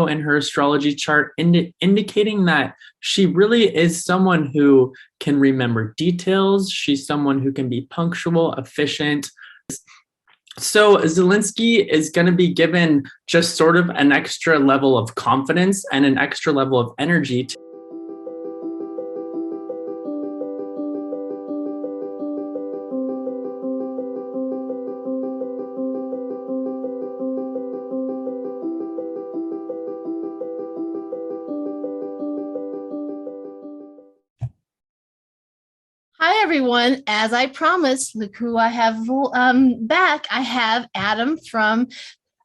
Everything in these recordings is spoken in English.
in her astrology chart, indicating that she really is someone who can remember details. She's someone who can be punctual, efficient. So Zelenskyy is going to be given just sort of an extra level of confidence and an extra level of energy. Hi, everyone. As I promised, look who I have back. I have Adam from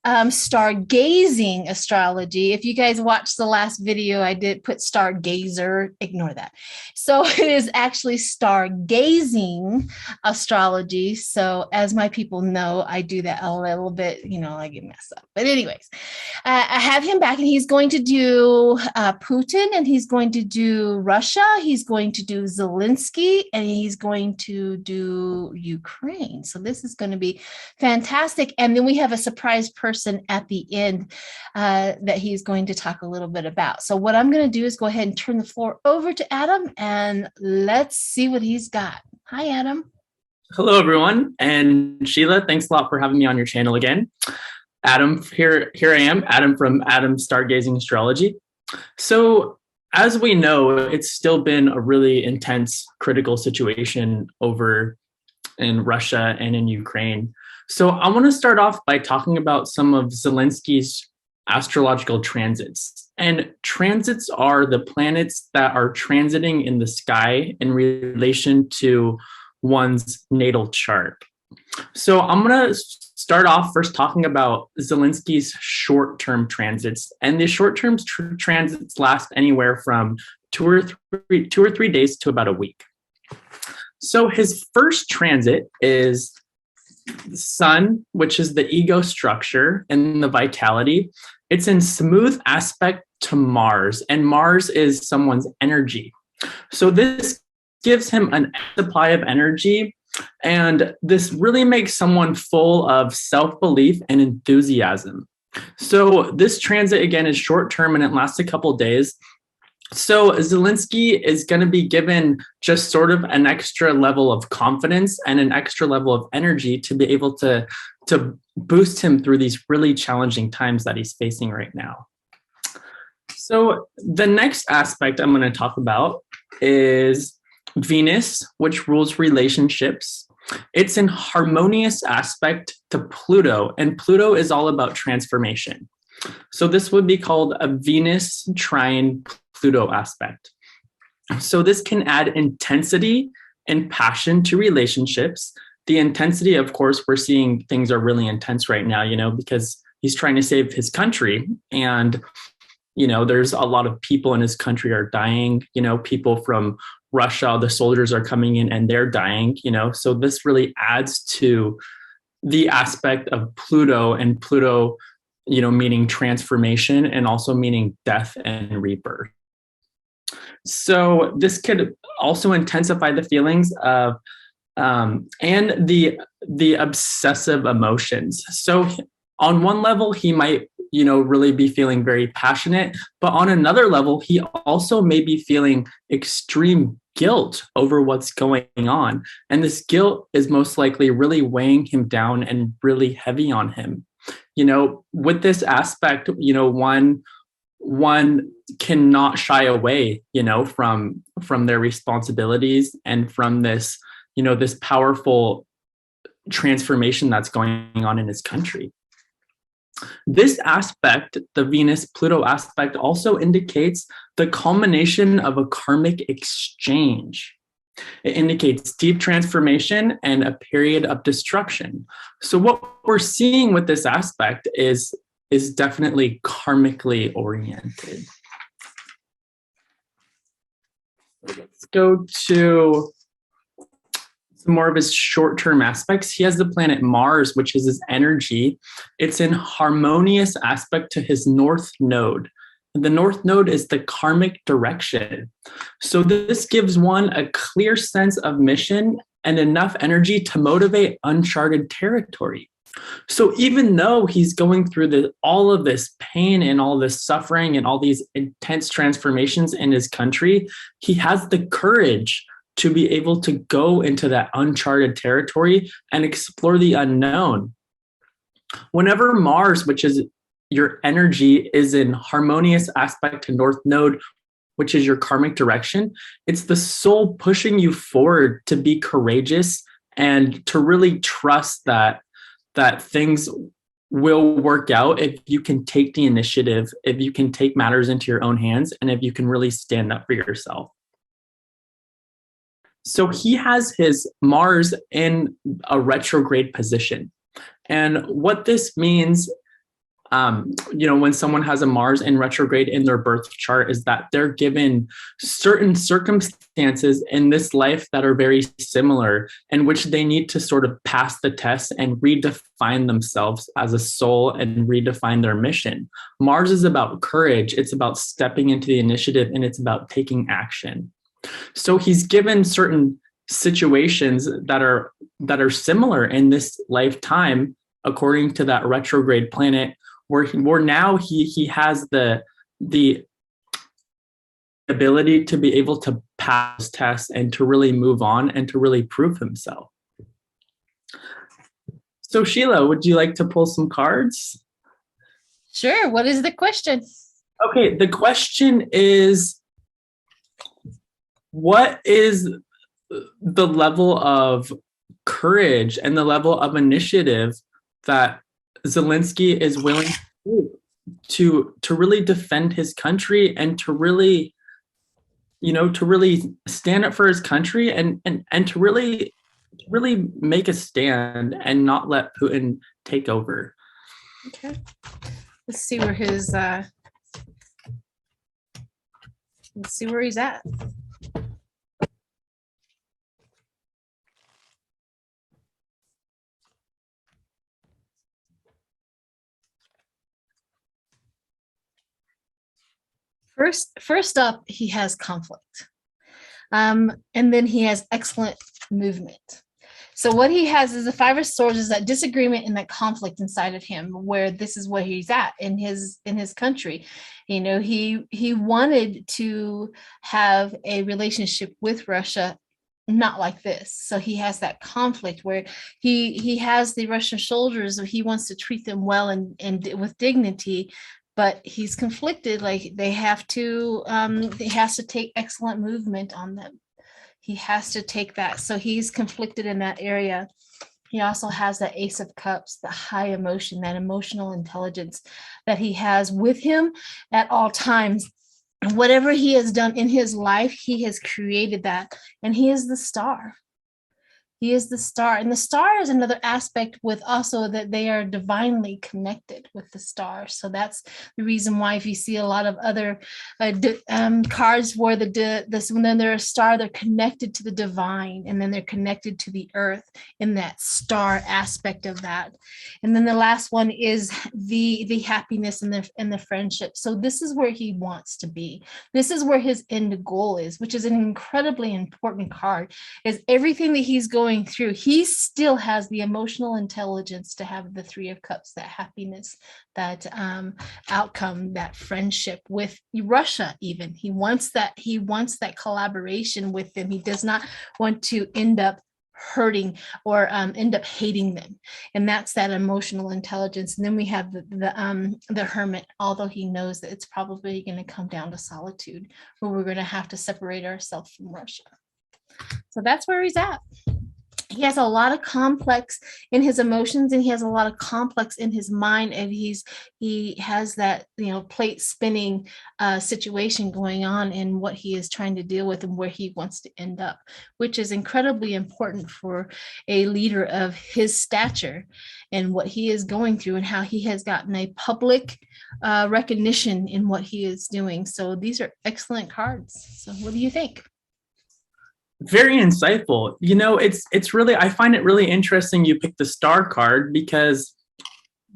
Stargazing Astrology. If you guys watched the last video, I did put Stargazer. Ignore that. So it is actually Stargazing Astrology. So as my people know, I do that a little bit, I get messed up. But anyways, I have him back, and he's going to do Putin, and he's going to do Russia. He's going to do Zelenskyy, and he's going to do Ukraine. So this is going to be fantastic. And then we have a surprise person at the end that he's going to talk a little bit about. So what I'm going to do is go ahead and turn the floor over to Adam, and let's see what he's got. Hi, Adam. Hello, everyone. And Sheila, thanks a lot for having me on your channel again. Adam, here I am, Adam from Stargazing Astrology. So as we know, it's still been a really intense, critical situation over in Russia and in Ukraine. So I want to start off by talking about some of Zelenskyy's astrological transits. And transits are the planets that are transiting in the sky in relation to one's natal chart. So I'm going to start off first talking about Zelenskyy's short-term transits. And the short-term transits last anywhere from two or three days to about a week. So his first transit is the Sun, which is the ego structure and the vitality. It's in smooth aspect to Mars, and Mars is someone's energy. So this gives him a supply of energy, and this really makes someone full of self-belief and enthusiasm. So this transit, again, is short-term, and it lasts a couple of days. So Zelenskyy is going to be given just sort of an extra level of confidence and an extra level of energy to be able to boost him through these really challenging times that he's facing right now. So the next aspect I'm going to talk about is Venus, which rules relationships. It's in harmonious aspect to Pluto, and Pluto is all about transformation. So this would be called a Venus trine Pluto aspect. So this can add intensity and passion to relationships. The intensity, of course, we're seeing things are really intense right now, because he's trying to save his country. And, there's a lot of people in his country are dying, people from Russia, the soldiers are coming in and they're dying, so this really adds to the aspect of Pluto, and Pluto, meaning transformation and also meaning death and rebirth. So this could also intensify the feelings of and the obsessive emotions. So on one level, he might, really be feeling very passionate, but on another level, he also may be feeling extreme guilt over what's going on. And this guilt is most likely really weighing him down and really heavy on him. With this aspect, one cannot shy away, from their responsibilities and from this, this powerful transformation that's going on in his country. This aspect, the Venus-Pluto aspect, also indicates the culmination of a karmic exchange. It indicates deep transformation and a period of destruction. So what we're seeing with this aspect is definitely karmically oriented. Let's go to some more of his short-term aspects. He has the planet Mars, which is his energy. It's in harmonious aspect to his north node. The north node is the karmic direction. So this gives one a clear sense of mission and enough energy to motivate uncharted territory. So even though he's going through all of this pain and all this suffering and all these intense transformations in his country, he has the courage to be able to go into that uncharted territory and explore the unknown. Whenever Mars, which is your energy, is in harmonious aspect to North Node, which is your karmic direction, it's the soul pushing you forward to be courageous and to really trust that things will work out if you can take the initiative, if you can take matters into your own hands, and if you can really stand up for yourself. So he has his Mars in a retrograde position. And what this means, when someone has a Mars in retrograde in their birth chart, is that they're given certain circumstances in this life that are very similar, in which they need to sort of pass the test and redefine themselves as a soul and redefine their mission. Mars is about courage. It's about stepping into the initiative, and it's about taking action. So he's given certain situations that are similar in this lifetime, according to that retrograde planet, where now he has the ability to be able to pass tests and to really move on and to really prove himself. So Sheila, would you like to pull some cards? Sure. What is the question? Okay, the question is, what is the level of courage and the level of initiative that Zelenskyy is willing to really defend his country and to really, to really stand up for his country and to really make a stand and not let Putin take over? Okay. Let's see where his let's see where he's at. First up, he has conflict. And then he has excellent movement. So what he has is the Five of Swords, is that disagreement and that conflict inside of him, where this is where he's at in his country. He wanted to have a relationship with Russia, not like this. So he has that conflict where he has the Russian soldiers, he wants to treat them well and with dignity, but he's conflicted. Like he has to take excellent movement on them. He has to take that. So he's conflicted in that area. He also has that Ace of Cups, the high emotion, that emotional intelligence that he has with him at all times. And whatever he has done in his life, he has created that. And he is the star. He is the star. And the star is another aspect with also that they are divinely connected with the star. So that's the reason why if you see a lot of other cards where when they're a star, they're connected to the divine, and then they're connected to the earth in that star aspect of that. And then the last one is the happiness and the friendship. So this is where he wants to be. This is where his end goal is, which is an incredibly important card, is everything that he's going through, he still has the emotional intelligence to have the Three of Cups, that happiness, that outcome, that friendship with Russia. Even he wants that collaboration with them. He does not want to end up hurting or end up hating them, and that's that emotional intelligence. And then we have the Hermit, although he knows that it's probably going to come down to solitude, where we're going to have to separate ourselves from Russia. So that's where he's at. He has a lot of complex in his emotions, and he has a lot of complex in his mind, and he has that plate spinning situation going on in what he is trying to deal with and where he wants to end up, which is incredibly important for a leader of his stature and what he is going through and how he has gotten a public recognition in what he is doing. So these are excellent cards. So what do you think? Very insightful. It's really, I find it really interesting you picked the star card, because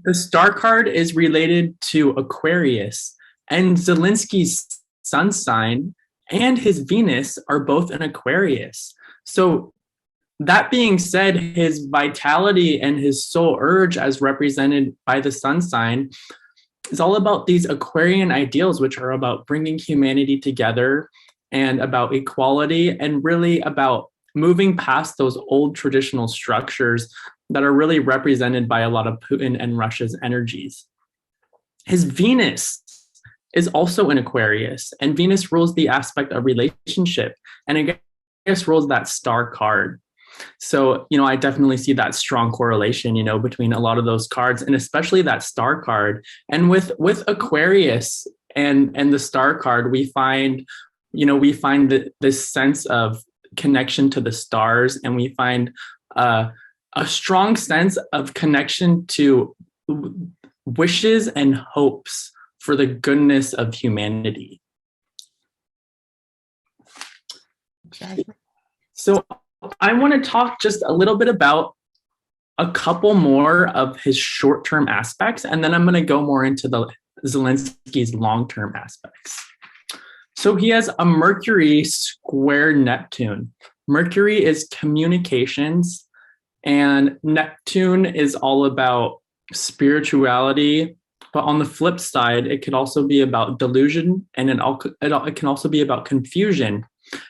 the star card is related to Aquarius, and Zelenskyy's sun sign and his Venus are both in Aquarius. So That being said, his vitality and his soul urge, as represented by the sun sign, is all about these Aquarian ideals, which are about bringing humanity together and about equality, and really about moving past those old traditional structures that are really represented by a lot of Putin and Russia's energies. His Venus is also in Aquarius, and Venus rules the aspect of relationship, and I guess rules that star card. So, I definitely see that strong correlation, between a lot of those cards, and especially that star card. And with Aquarius and the star card, we find this sense of connection to the stars, and we find a strong sense of connection to wishes and hopes for the goodness of humanity. So I want to talk just a little bit about a couple more of his short-term aspects, and then I'm going to go more into the Zelensky's long-term aspects. So he has a Mercury square Neptune. Mercury is communications, and Neptune is all about spirituality. But on the flip side, it could also be about delusion, and it can also be about confusion.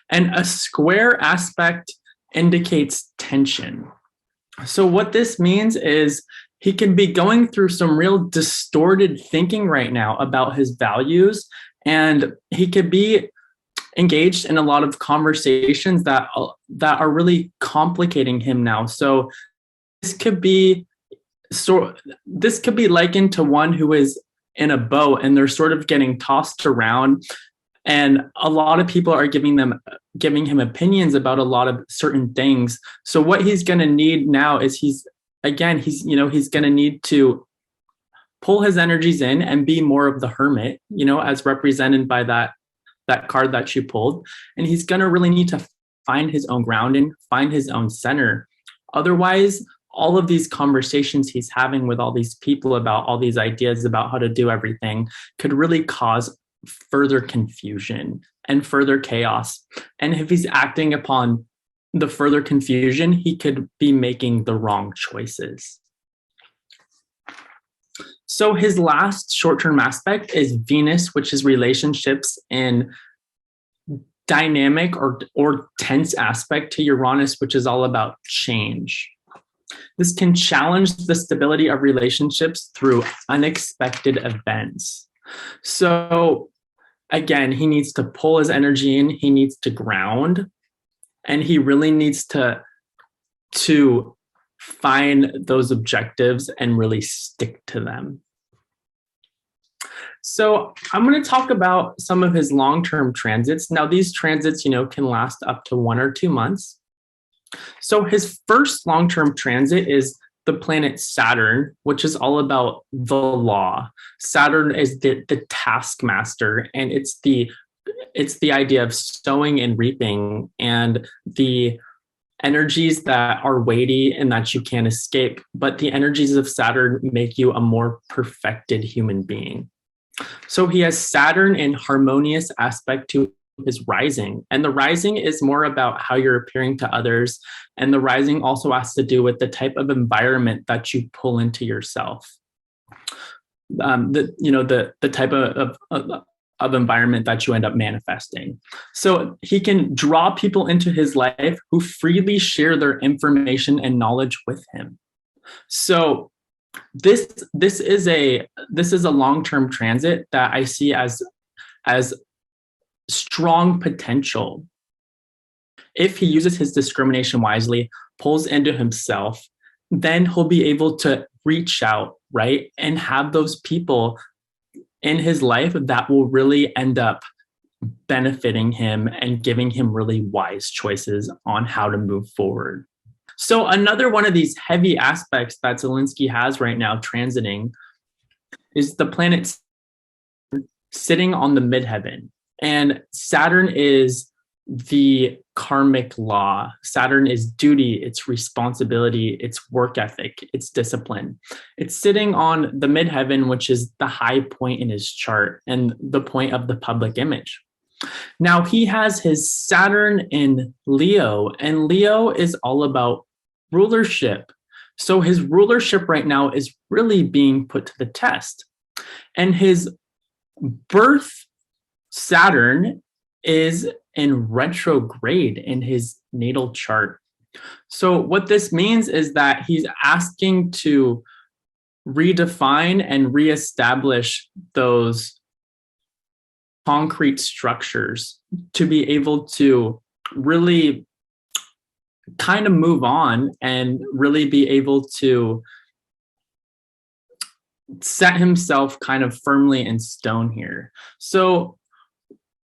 And a square aspect indicates tension. So what this means is he can be going through some real distorted thinking right now about his values, and he could be engaged in a lot of conversations that are really complicating him now. So this could be likened to one who is in a boat and they're sort of getting tossed around, and a lot of people are giving him opinions about a lot of certain things. So what he's going to need now is he's going to need to pull his energies in and be more of the hermit, as represented by that card that you pulled. And he's going to really need to find his own grounding, find his own center. Otherwise, all of these conversations he's having with all these people about all these ideas about how to do everything could really cause further confusion and further chaos. And if he's acting upon the further confusion, he could be making the wrong choices. So his last short-term aspect is Venus, which is relationships in dynamic or tense aspect to Uranus, which is all about change. This can challenge the stability of relationships through unexpected events. So again, he needs to pull his energy in, he needs to ground, and he really needs to find those objectives and really stick to them. So I'm going to talk about some of his long-term transits. Now, these transits, can last up to 1 or 2 months. So his first long-term transit is the planet Saturn, which is all about the law. Saturn is the taskmaster, and it's the idea of sowing and reaping, and the energies that are weighty and that you can't escape. But the energies of Saturn make you a more perfected human being. So he has Saturn in harmonious aspect to his rising, and the rising is more about how you're appearing to others, and the rising also has to do with the type of environment that you pull into yourself. The type of environment that you end up manifesting. So he can draw people into his life who freely share their information and knowledge with him. So this is a long-term transit that I see as strong potential. If he uses his discrimination wisely, pulls into himself, then he'll be able to reach out, right? And have those people in his life that will really end up benefiting him and giving him really wise choices on how to move forward. So another one of these heavy aspects that Zelenskyy has right now transiting is the planet sitting on the midheaven. And Saturn is the karmic law. Saturn is duty, it's responsibility, it's work ethic, it's discipline. It's sitting on the midheaven, which is the high point in his chart and the point of the public image. Now he has his Saturn in Leo, and Leo is all about rulership. So his rulership right now is really being put to the test. And his birth Saturn is in retrograde in his natal chart. So what this means is that he's asking to redefine and reestablish those concrete structures to be able to really kind of move on and really be able to set himself kind of firmly in stone here. So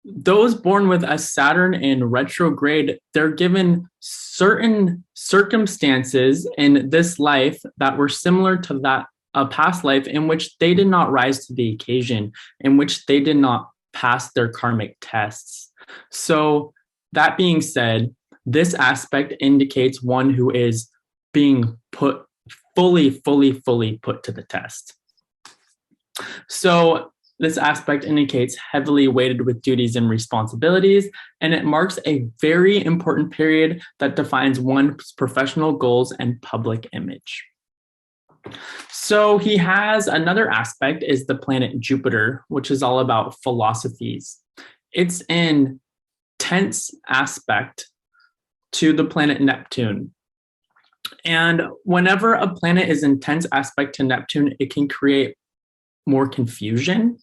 those born with a Saturn in retrograde, they're given certain circumstances in this life that were similar to that a past life in which they did not rise to the occasion, in which they did not pass their karmic tests. So that being said, this aspect indicates one who is being put fully put to the test. So this aspect indicates heavily weighted with duties and responsibilities, and it marks a very important period that defines one's professional goals and public image. So he has another aspect is the planet Jupiter, which is all about philosophies. It's in tense aspect to the planet Neptune. And whenever a planet is in tense aspect to Neptune, it can create more confusion.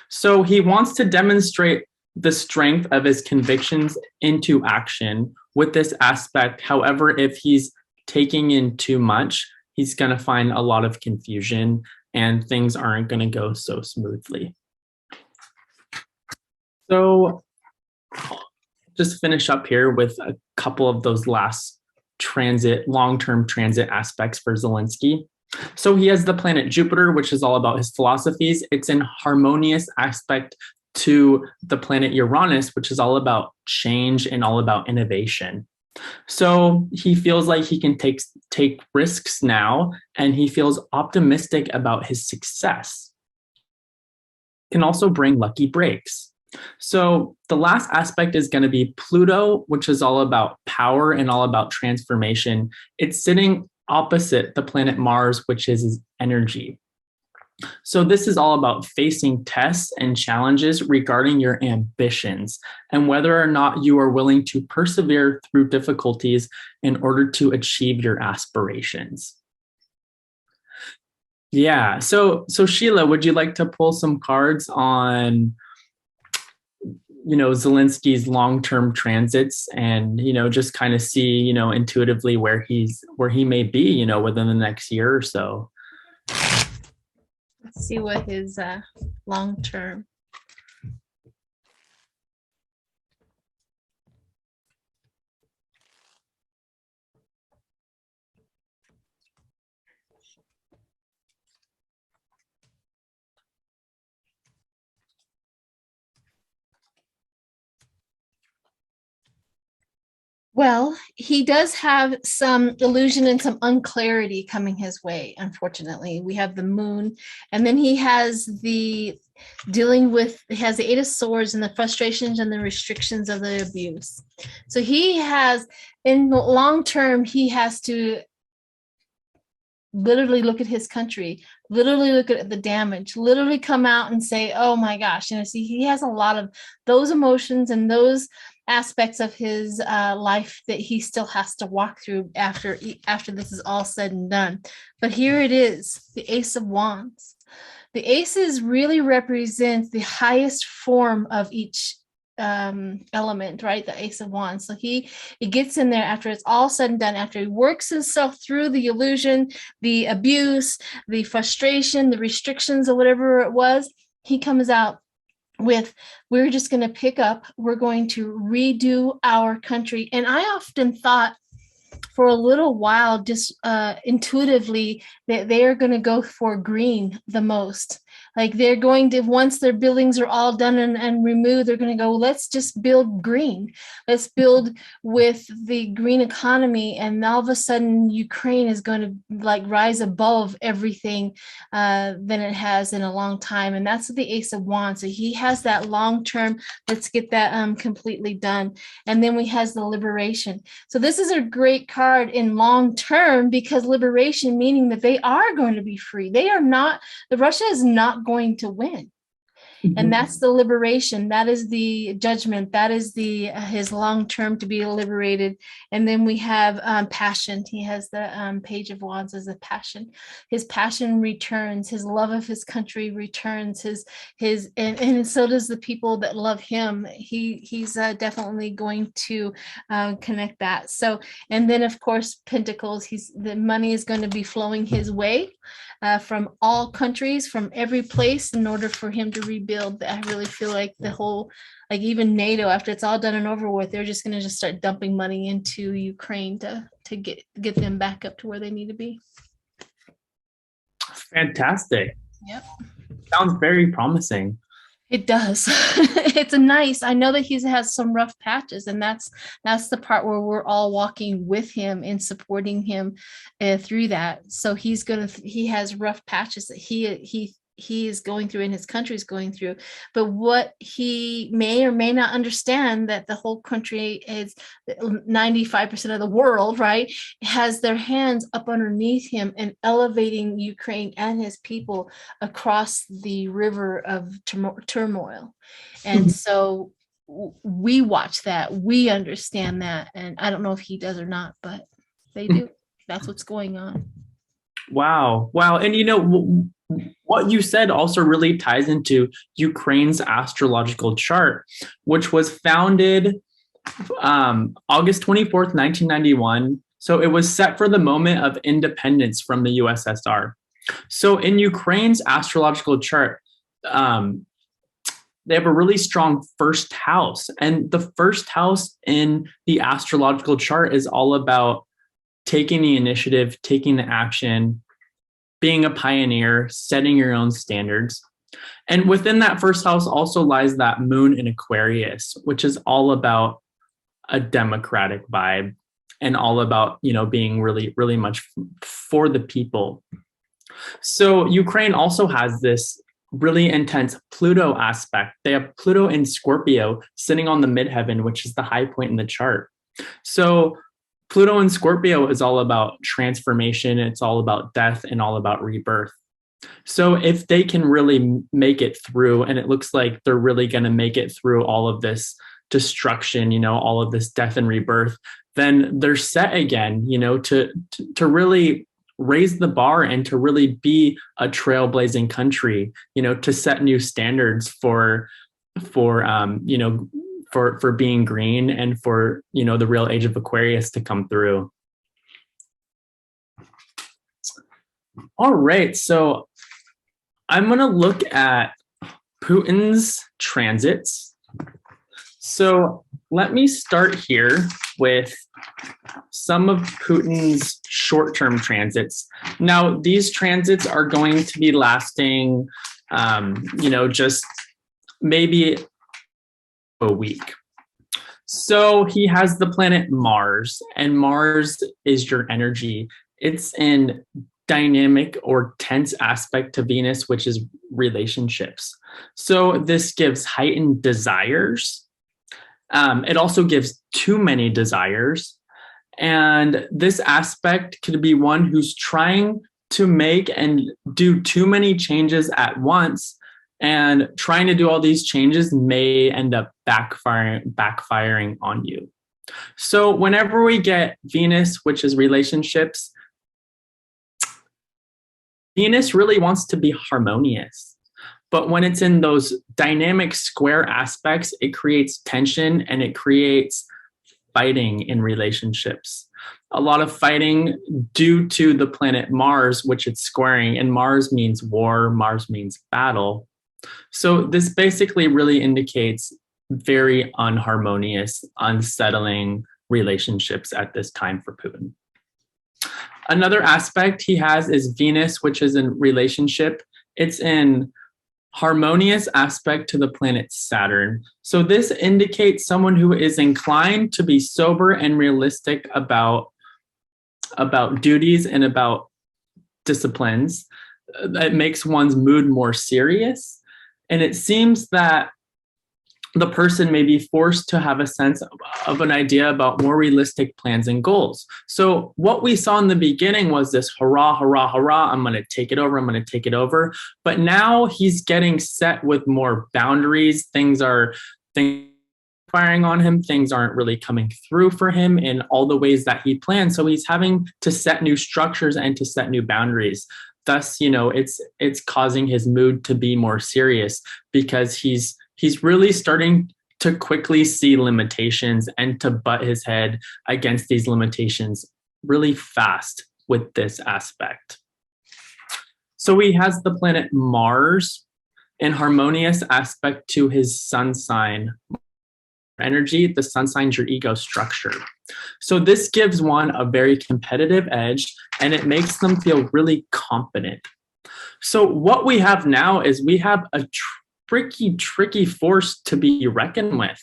So he wants to demonstrate the strength of his convictions into action with this aspect. However, if he's taking in too much, he's going to find a lot of confusion and things aren't going to go so smoothly. So just finish up here with a couple of those last long-term transit aspects for Zelenskyy. So he has the planet Jupiter, which is all about his philosophies. It's in harmonious aspect to the planet Uranus, which is all about change and all about innovation. So he feels like he can take risks now, and he feels optimistic about his success. Can also bring lucky breaks. So the last aspect is going to be Pluto, which is all about power and all about transformation. It's sitting opposite the planet Mars, which is his energy. So this is all about facing tests and challenges regarding your ambitions and whether or not you are willing to persevere through difficulties in order to achieve your aspirations. Yeah, so Sheila, would you like to pull some cards on Zelenskyy's long-term transits and, just kind of see, intuitively where he may be, within the next year or so? Let's see what his long-term. Well, he does have some illusion and some unclarity coming his way, unfortunately. We have the moon, and then he has the Eight of Swords and the frustrations and the restrictions of the abuse. So he has, in the long term, he has to literally look at his country, literally look at the damage, literally come out and say, oh my gosh, see, he has a lot of those emotions and those aspects of his life that he still has to walk through after this is all said and done. But here it is, the Ace of Wands. The aces really represent the highest form of each element, right? The Ace of Wands. So he gets in there after it's all said and done, after he works himself through the illusion, the abuse, the frustration, the restrictions, or whatever it was, he comes out with, we're just going to pick up, we're going to redo our country. And I often thought for a little while, just intuitively, that they are going to go for green the most. Like they're going to, once their buildings are all done and removed, they're going to go, let's just build green. Let's build with the green economy. And all of a sudden, Ukraine is going to like rise above everything than it has in a long time. And that's the Ace of Wands. So he has that long term, let's get that completely done. And then we has the liberation. So this is a great card in long term, because liberation, meaning that they are going to be free. They are not, the Russia is not going to win. And that's the liberation. That is the judgment. That is the his long term to be liberated. And then we have passion. He has the Page of Wands as a passion. His passion returns. His love of his country returns. And so does the people that love him. He's definitely going to connect that. So, and then of course Pentacles. The money is going to be flowing his way from all countries, from every place, in order for him to rebuild. I really feel like the whole, like even NATO, after it's all done and over with, they're just going to just start dumping money into Ukraine to get them back up to where they need to be. Fantastic. Yep. Sounds very promising. It does. It's a nice, I know that he has some rough patches, and that's the part where we're all walking with him and supporting him through that. So he has rough patches that he is going through and his country is going through. But what he may or may not understand, that the whole country is 95% of the world, right, has their hands up underneath him and elevating Ukraine and his people across the river of turmoil. And so we watch that, we understand that. And I don't know if he does or not, but they do. That's what's going on. Wow. And you know, what you said also really ties into Ukraine's astrological chart, which was founded August 24th, 1991. So it was set for the moment of independence from the USSR. So in Ukraine's astrological chart, they have a really strong first house. And the first house in the astrological chart is all about taking the initiative, taking the action, being a pioneer, setting your own standards. And within that first house also lies that moon in Aquarius, which is all about a democratic vibe and all about, you know, being really, really much for the people. So Ukraine also has this really intense Pluto aspect. They have Pluto in Scorpio sitting on the midheaven, which is the high point in the chart. So Pluto in Scorpio is all about transformation. It's all about death and all about rebirth. So if they can really make it through, and it looks like they're really going to make it through all of this destruction, you know, all of this death and rebirth, then they're set again, you know, to really raise the bar and to really be a trailblazing country, you know, to set new standards for being green and for, you know, the real age of Aquarius to come through. All right, so I'm going to look at Putin's transits. So let me start here with some of Putin's short-term transits. Now, these transits are going to be lasting, just maybe a week. So he has the planet Mars, and Mars is your energy. It's in dynamic or tense aspect to Venus, which is relationships. So this gives heightened desires. It also gives too many desires. And this aspect could be one who's trying to make and do too many changes at once, and trying to do all these changes may end up backfiring on you. So whenever we get Venus, which is relationships, Venus really wants to be harmonious. But when it's in those dynamic square aspects, it creates tension and it creates fighting in relationships. A lot of fighting due to the planet Mars, which it's squaring, and Mars means war, Mars means battle. So this basically really indicates very unharmonious, unsettling relationships at this time for Putin. Another aspect he has is Venus, which is in relationship. It's in harmonious aspect to the planet Saturn. So this indicates someone who is inclined to be sober and realistic about duties and about disciplines. It makes one's mood more serious. And it seems that the person may be forced to have a sense of an idea about more realistic plans and goals. So what we saw in the beginning was this hurrah, hurrah, hurrah, I'm going to take it over, I'm going to take it over. But now he's getting set with more boundaries. Things firing on him. Things aren't really coming through for him in all the ways that he planned. So he's having to set new structures and to set new boundaries. Thus, it's causing his mood to be more serious because he's really starting to quickly see limitations and to butt his head against these limitations really fast with this aspect. So he has the planet Mars in harmonious aspect to his sun sign energy. The sun sign's your ego structure. So this gives one a very competitive edge and it makes them feel really confident. So what we have now is we have a tricky force to be reckoned with.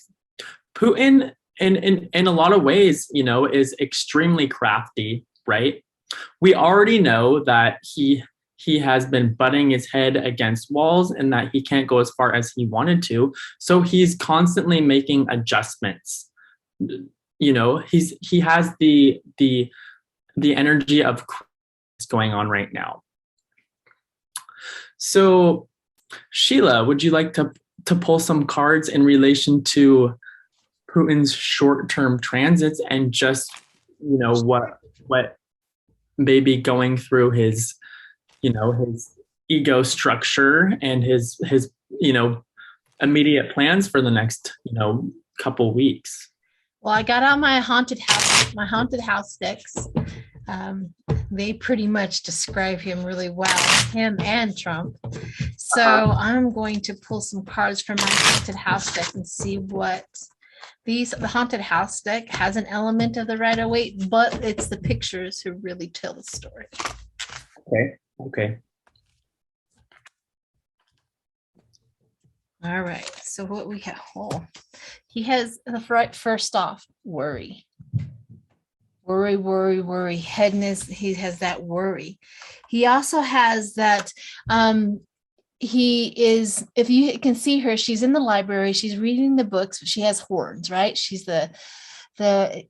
Putin, in a lot of ways, is extremely crafty, right? We already know that he has been butting his head against walls and that he can't go as far as he wanted to. So he's constantly making adjustments. He has the energy of going on right now. So Sheila, would you like to pull some cards in relation to Putin's short-term transits and just, what may be going through his ego structure and his immediate plans for the next, couple weeks? Well, I got out my haunted house decks. They pretty much describe him really well, him and Trump. So I'm going to pull some cards from my haunted house deck and see what the haunted house deck has an element of the Rider-Waite, but it's the pictures who really tell the story. Okay. All right. So what we have, he has first off, worry. Worry, headness. He has that worry. He also has that, he is, if you can see her, she's in the library, she's reading the books, she has horns, right? She's the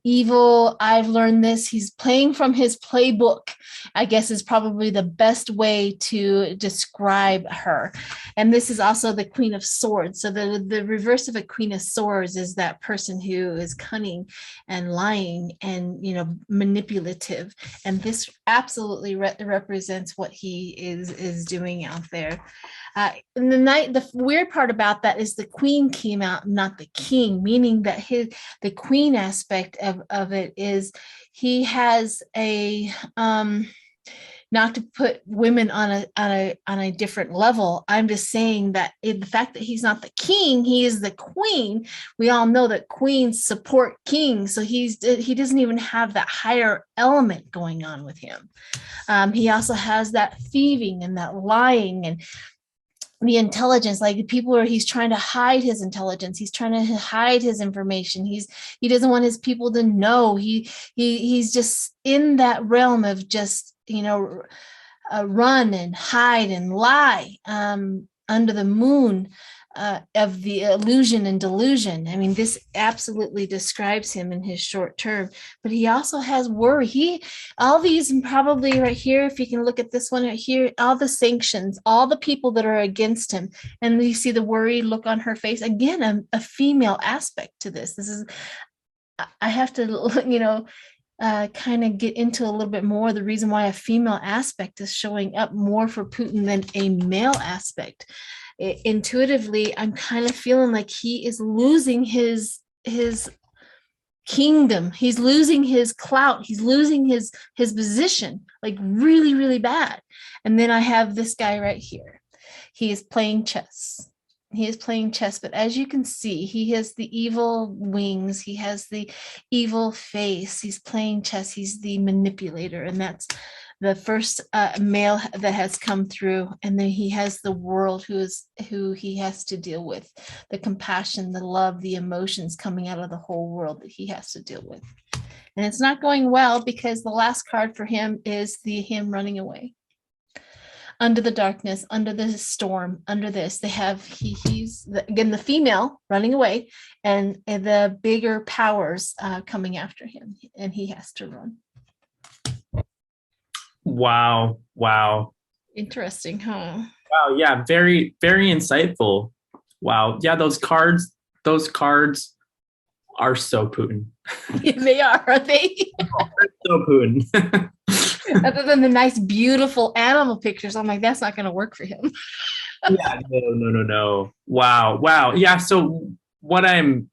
evil, I've learned this. He's playing from his playbook, I guess is probably the best way to describe her. And this is also the Queen of Swords. So the reverse of a Queen of Swords is that person who is cunning and lying and, manipulative. And this absolutely represents what he is doing out there. In the night, the weird part about that is the queen came out, not the king, meaning that the queen aspect of it is he has a not to put women on a different level. I'm just saying that the fact that he's not the king, he is the queen. We all know that queens support kings, so he doesn't even have that higher element going on with him. He also has that thieving and that lying and the intelligence, like people he's trying to hide his intelligence. He's trying to hide his information. He doesn't want his people to know. He's just in that realm of just, run and hide and lie under the moon of the illusion and delusion. I mean, this absolutely describes him in his short term, but he also has worry. All these, and probably right here, if you can look at this one right here, all the sanctions, all the people that are against him, and you see the worried look on her face. Again, a female aspect to this. This is, I have to, kind of get into a little bit more the reason why a female aspect is showing up more for Putin than a male aspect. Intuitively, I'm kind of feeling like he is losing his kingdom. He's losing his clout. He's losing his position, like really, really bad. And then I have this guy right here. He is playing chess. He is playing chess, but as you can see, he has the evil wings. He has the evil face. He's playing chess. He's the manipulator, and the first male that has come through, and then he has the world who he has to deal with, the compassion, the love, the emotions coming out of the whole world that he has to deal with. And it's not going well, because the last card for him is him running away. Under the darkness, under the storm, under this, they have he's again the female running away, and the bigger powers coming after him, and he has to run. Wow. Interesting, huh? Wow. Yeah. Very, very insightful. Wow. Yeah. Those cards are so Putin. Yeah, they are they? So Putin. Other than the nice, beautiful animal pictures, I'm like, that's not going to work for him. Yeah, no. Wow. Yeah. So what I'm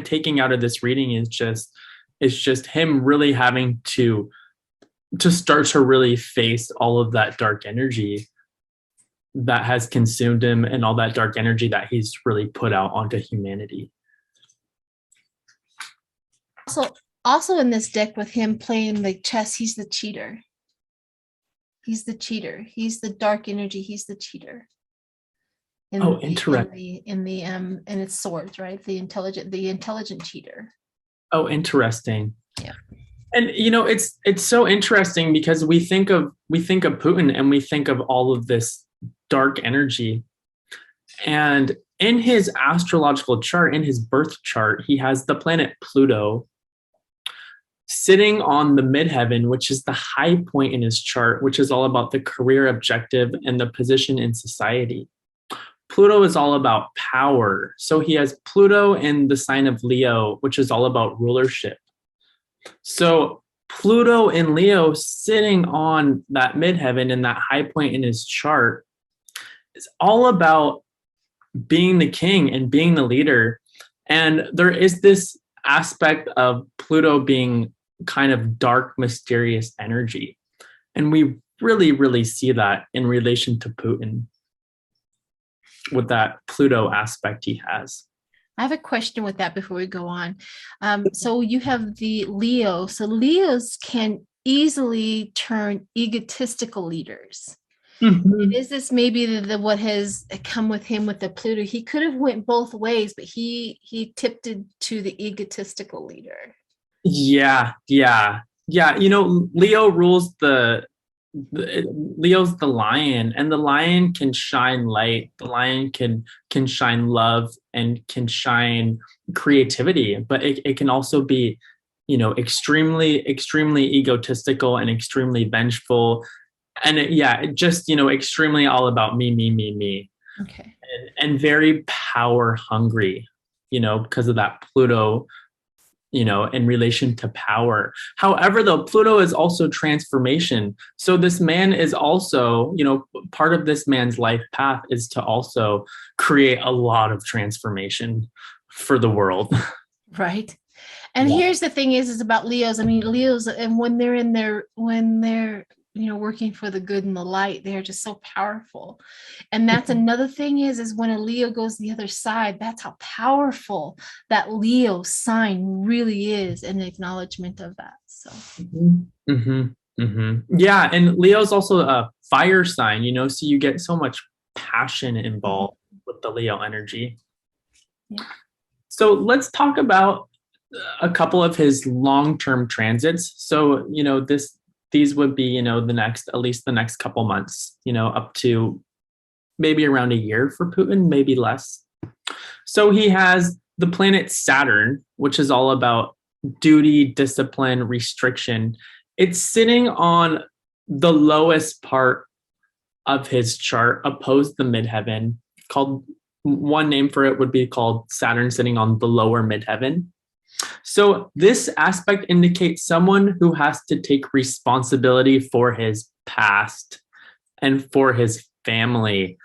taking out of this reading is just him really having to start to really face all of that dark energy that has consumed him, and all that dark energy that he's really put out onto humanity. Also in this deck, with him playing the chess, he's the cheater. He's the cheater. He's the dark energy. He's the cheater. Interesting. And it's swords, right? The intelligent cheater. Oh, interesting. Yeah. And it's so interesting, because we think of Putin, and we think of all of this dark energy. And in his astrological chart, in his birth chart, he has the planet Pluto sitting on the midheaven, which is the high point in his chart, which is all about the career objective and the position in society. Pluto is all about power. So he has Pluto in the sign of Leo, which is all about rulership. So Pluto in Leo sitting on that midheaven and that high point in his chart is all about being the king and being the leader. And there is this aspect of Pluto being kind of dark, mysterious energy. And we really, really see that in relation to Putin with that Pluto aspect he has. I have a question with that before we go on. So you have the Leo. So Leos can easily turn egotistical leaders. Mm-hmm. Is this maybe what has come with him with the Pluto? He could have went both ways, but he tipped it to the egotistical leader. Yeah. Leo rules Leo's the lion, and the lion can shine light. The lion can shine love and can shine creativity, but it can also be, extremely egotistical and extremely vengeful. And extremely all about me. Okay. And very power hungry, because of that Pluto, in relation to power. However, though, Pluto is also transformation. So this man is also, part of this man's life path is to also create a lot of transformation for the world. Right. And here's the thing is about Leos. I mean, Leos, and when they're working for the good and the light, they're just so powerful. And that's another thing is when a Leo goes the other side, that's how powerful that Leo sign really is, an acknowledgement of that. So yeah, and Leo's also a fire sign, so you get so much passion involved with the Leo energy. Yeah. So let's talk about a couple of his long-term transits. So these would be, at least the next couple months, up to maybe around a year for Putin, maybe less. So he has the planet Saturn, which is all about duty, discipline, restriction. It's sitting on the lowest part of his chart, opposed the midheaven. One name for it would be called Saturn sitting on the lower midheaven. So this aspect indicates someone who has to take responsibility for his past and for his family.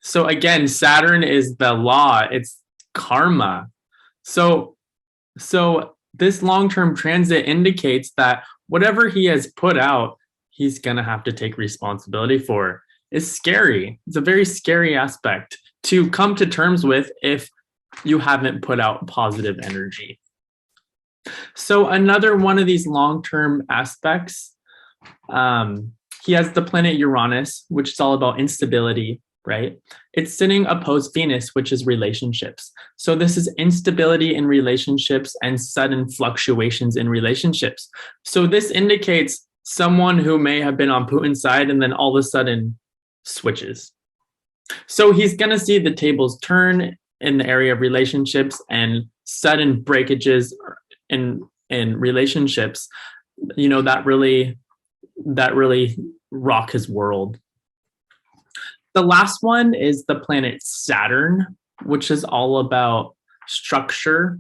So again, Saturn is the law, it's karma. So this long-term transit indicates that whatever he has put out, he's going to have to take responsibility for. It's scary. It's a very scary aspect to come to terms with if you haven't put out positive energy. So another one of these long-term aspects he has the planet Uranus, which is all about instability, right? It's sitting opposed Venus, which is relationships. So this is instability in relationships and sudden fluctuations in relationships. So this indicates someone who may have been on Putin's side and then all of a sudden switches. So he's going to see the tables turn in the area of relationships and sudden breakages in relationships, you know, that really rock his world. The last one is the planet Saturn, which is all about structure.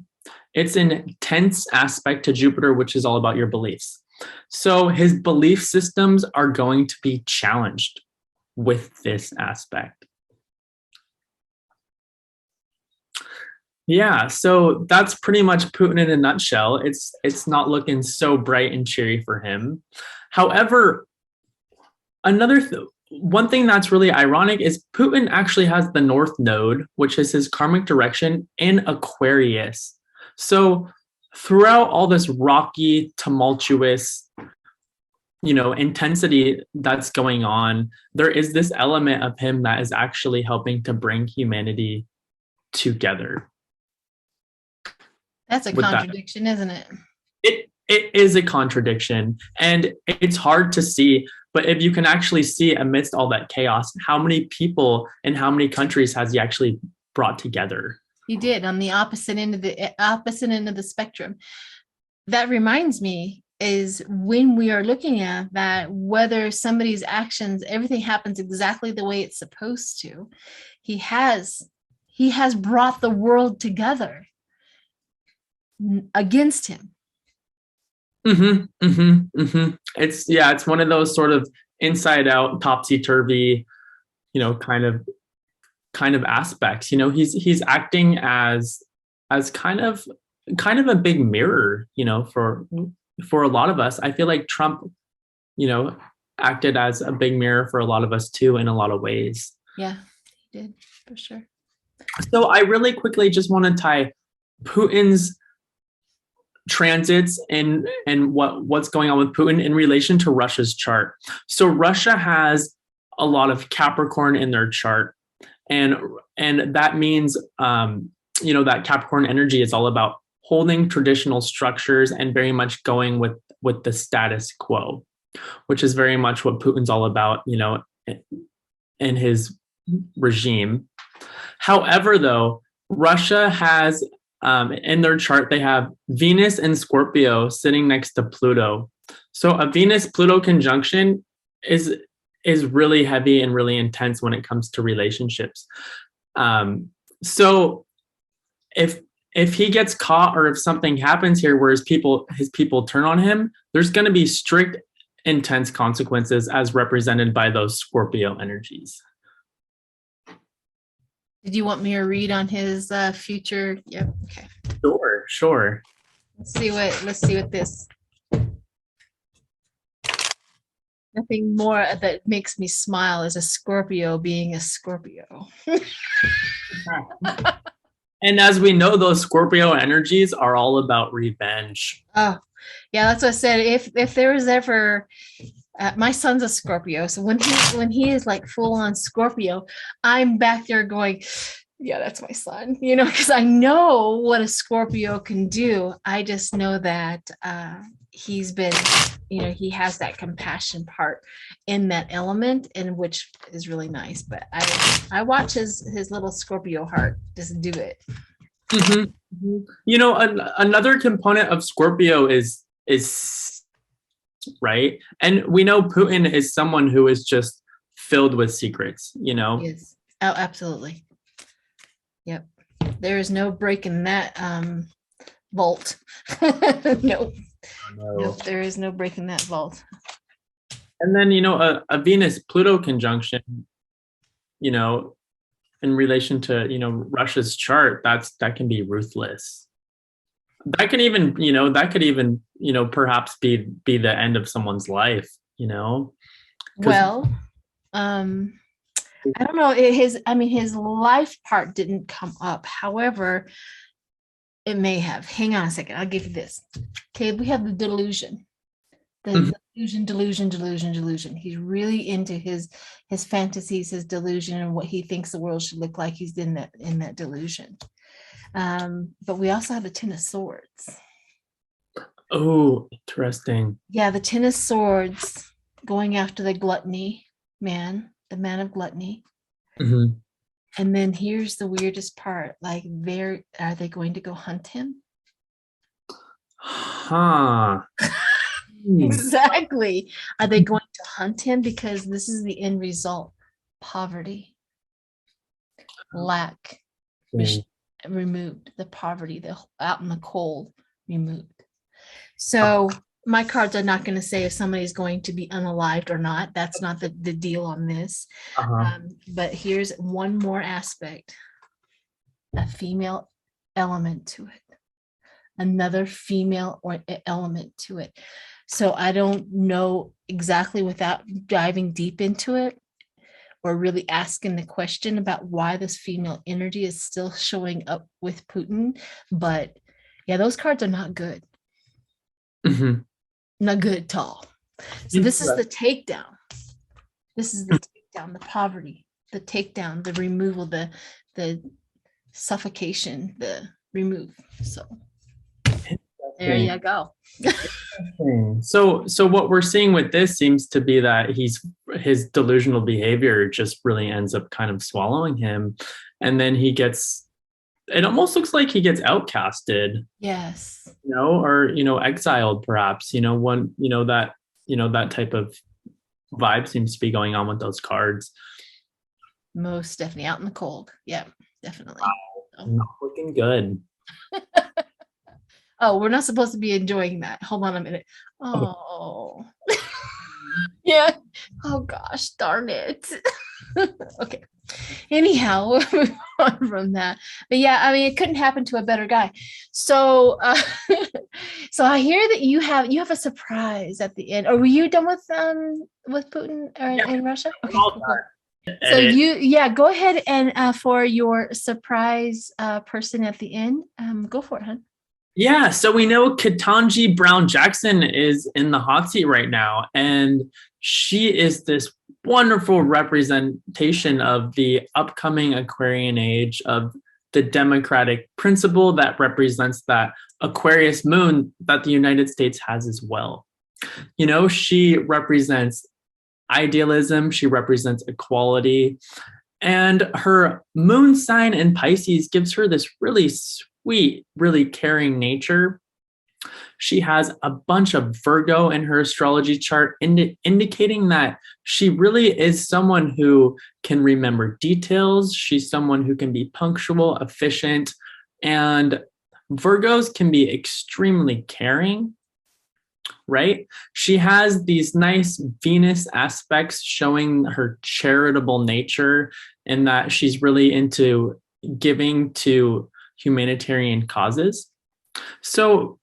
It's an intense aspect to Jupiter, which is all about your beliefs. So his belief systems are going to be challenged with this aspect. Yeah, so that's pretty much Putin in a nutshell. It's not looking so bright and cheery for him. However, one thing that's really ironic is Putin actually has the North Node, which is his karmic direction, in Aquarius. So throughout all this rocky, tumultuous, you know, intensity that's going on, there is this element of him that is actually helping to bring humanity together. That's a contradiction, isn't it? It is a contradiction, and it's hard to see. But if you can actually see amidst all that chaos, how many people and how many countries has he actually brought together? He did, on the opposite end of the spectrum. That reminds me, is when we are looking at that, whether somebody's actions, everything happens exactly the way it's supposed to. He has brought the world together against him. It's one of those sort of inside out, topsy-turvy, you know, kind of aspects. You know, he's acting as kind of a big mirror, you know, for a lot of us. I feel like Trump, you know, acted as a big mirror for a lot of us too, in a lot of ways. Yeah, he did, for sure. So I really quickly just want to tie Putin's transits and what's going on with Putin in relation to Russia's chart. So Russia has a lot of Capricorn in their chart, and that means you know, that Capricorn energy is all about holding traditional structures and very much going with the status quo, which is very much what Putin's all about, you know, in his regime. However, though, Russia has in their chart, they have Venus and Scorpio sitting next to Pluto. So a Venus-Pluto conjunction is really heavy and really intense when it comes to relationships. So if he gets caught, or if something happens here where his people turn on him, there's going to be strict, intense consequences as represented by those Scorpio energies. Did you want me to read on his future? Yep. Okay. Sure. Let's see what this. Nothing more that makes me smile is a Scorpio being a Scorpio. And as we know, those Scorpio energies are all about revenge. Oh, yeah, that's what I said. If there was ever, my son's a Scorpio, so when he is like full on Scorpio, I'm back there going, yeah, that's my son, you know, because I know what a Scorpio can do. I just know that he's been, you know, he has that compassion part in that element, and which is really nice. But I watch his little Scorpio heart just do it. Mm-hmm. You know, another component of Scorpio is right, and we know Putin is someone who is just filled with secrets. You know, yes, oh, absolutely. Yep, there is no break in that vault. Nope. Nope, there is no break in that vault. And then, you know, a Venus-Pluto conjunction, you know, in relation to, you know, Russia's chart, that can be ruthless. That could even, you know, perhaps be the end of someone's life, you know? Well, I don't know. His life part didn't come up. However, it may have. Hang on a second. I'll give you this. Okay, we have the delusion. The Delusion. He's really into his fantasies, his delusion, and what he thinks the world should look like. He's in that delusion. But we also have the Ten of Swords. Oh, interesting. Yeah, the Ten of Swords going after the gluttony man, the man of gluttony. Mm-hmm. And then here's the weirdest part: like, are they going to go hunt him? Huh. Exactly. Are they going to hunt him? Because this is the end result: poverty, lack, removed, the poverty, the out in the cold, removed. So my cards are not going to say if somebody's going to be unalived or not. That's not the deal on this. But here's one more aspect: a female element to it, another female or element to it. So I don't know exactly, without diving deep into it or really asking the question about why this female energy is still showing up with Putin. But yeah, those cards are not good. Mm-hmm. Not good at all. So this is the takedown. This is the takedown, the poverty, the takedown, the removal, the suffocation, the remove. So there you go. So what we're seeing with this seems to be that his delusional behavior just really ends up kind of swallowing him, and then it almost looks like he gets outcasted. Yes. Or exiled, perhaps. That type of vibe seems to be going on with those cards. Most definitely out in the cold. Yeah, definitely. Wow. Not looking good. Oh, we're not supposed to be enjoying that. Hold on a minute. Oh. Yeah. Oh gosh, darn it. Okay. Anyhow, we'll move on from that. But yeah, I mean, it couldn't happen to a better guy. So so I hear that you have a surprise at the end. Or were you done with Putin in Russia? Okay, cool. So go ahead and for your surprise person at the end, go for it, hon. Yeah, so we know Katanji Brown Jackson is in the hot seat right now, and she is this wonderful representation of the upcoming Aquarian age, of the democratic principle that represents that Aquarius moon that the United States has as well. She represents idealism, she represents equality, and her moon sign in Pisces gives her this really sweet, really caring nature. She has a bunch of Virgo in her astrology chart, indicating that she really is someone who can remember details. She's someone who can be punctual, efficient, and Virgos can be extremely caring, right? She has these nice Venus aspects showing her charitable nature, and that she's really into giving to humanitarian causes. So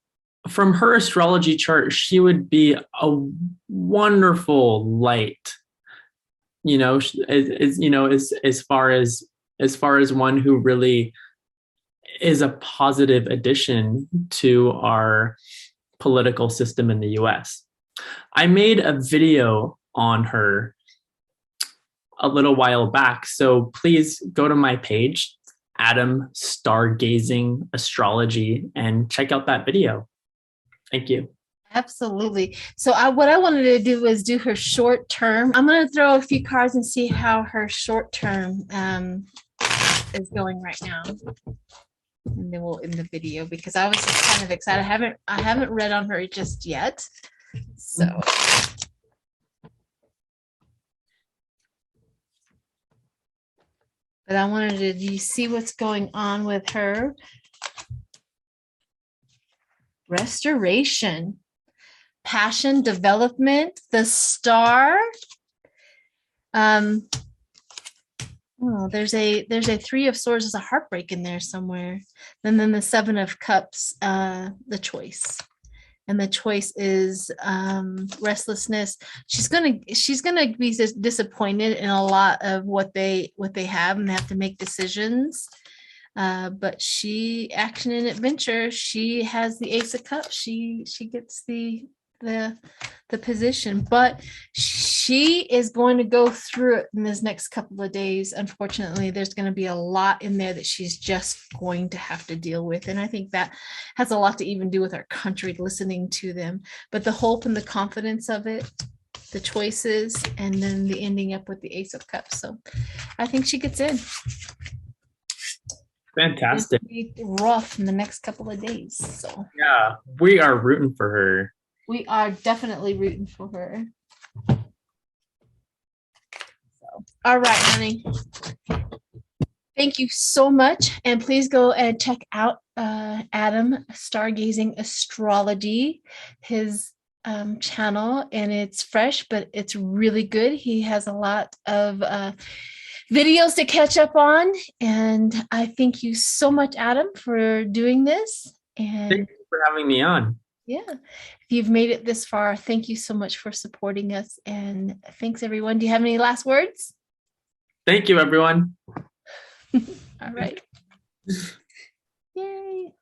from her astrology chart, she would be a wonderful light, as far as one who really is a positive addition to our political system in the US. I made a video on her a little while back, so please go to my page, Adam Stargazing Astrology, and check out that video. Thank you. Absolutely. So what I wanted to do was do her short term. I'm going to throw a few cards and see how her short term is going right now. And then we'll end the video, because I was just kind of excited. I haven't read on her just yet. So but I wanted to, do you see what's going on with her? Restoration, passion, development, the star. There's a Three of Swords, there's a heartbreak in there somewhere. And then the Seven of Cups, the choice. And the choice is restlessness. She's gonna be disappointed in a lot of what they have, and they have to make decisions. But action and adventure, she has the Ace of Cups. She gets the the position, but she is going to go through it in this next couple of days. Unfortunately, there's going to be a lot in there that she's just going to have to deal with. And I think that has a lot to even do with our country, listening to them. But the hope and the confidence of it, the choices, and then the ending up with the Ace of Cups. So I think she gets in. Fantastic. It'll be rough in the next couple of days. So yeah, we are rooting for her. We are definitely rooting for her. So, all right, honey. Thank you so much. And please go and check out Adam Stargazing Astrology, his channel, and it's fresh, but it's really good. He has a lot of videos to catch up on. And I thank you so much, Adam, for doing this. And thank you for having me on. Yeah. If you've made it this far, thank you so much for supporting us. And thanks, everyone. Do you have any last words? Thank you, everyone. All right. Yay.